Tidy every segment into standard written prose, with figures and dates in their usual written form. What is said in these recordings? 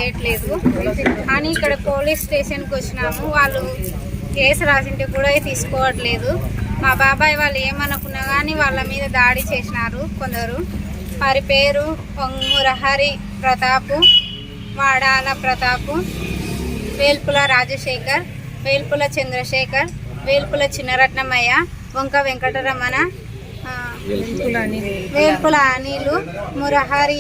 చేయట్లేదు అని ఇక్కడ పోలీస్ స్టేషన్కి వచ్చినాము. వాళ్ళు కేసు రాసింటే కూడా తీసుకోవట్లేదు. మా బాబాయ్ వాళ్ళు ఏమనుకున్నా కానీ వాళ్ళ మీద దాడి చేసినారు కొందరు. వారి పేరు మురహరి ప్రతాపు, వాడాల ప్రతాపు, వేల్పుల రాజశేఖర్, వేల్పుల చంద్రశేఖర్, వేల్పుల చిన్నరత్నమయ్య, వంక వెంకటరమణ, వేల్పుల అనిలు, మురహరి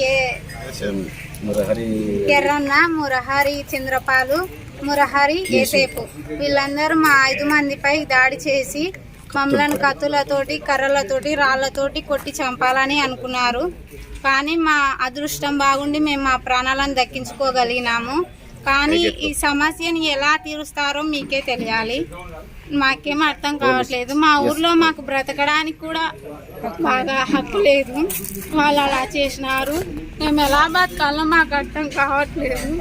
ఎర్రన్న, మురహరి చంద్రపాలు, మురహరి ఏసేపు, వీళ్ళందరూ మా 5 మందిపై దాడి చేసి మమ్మల్ని కత్తులతోటి, కర్రలతోటి, రాళ్లతోటి కొట్టి చంపాలని అనుకున్నారు. కానీ మా అదృష్టం బాగుండి మేము మా ప్రాణాలను దక్కించుకోగలిగినాము. కానీ ఈ సమస్యని ఎలా తీరుస్తారో మీకే తెలియాలి. మాకేం అర్థం కావట్లేదు. మా ఊర్లో మాకు బ్రతకడానికి కూడా బాగా హక్కు లేదు. వాళ్ళు అలా చేసినారు. మేము ఎలా బతకాలో మాకు అర్థం కావట్లేదు.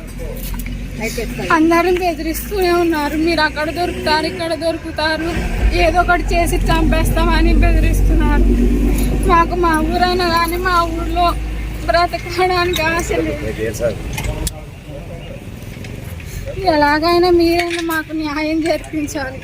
అందరూ బెదిరిస్తూనే ఉన్నారు. మీరు అక్కడ దొరుకుతారు, ఇక్కడ దొరుకుతారు, ఏదో ఒకటి చేసి చంపేస్తామని బెదిరిస్తున్నారు. మాకు మా ఊరైనా కానీ మా ఊర్లో బ్రతకడానికి ఆశ లేదు. ఎలాగైనా మీరైనా మాకు న్యాయం జరిపించాలి.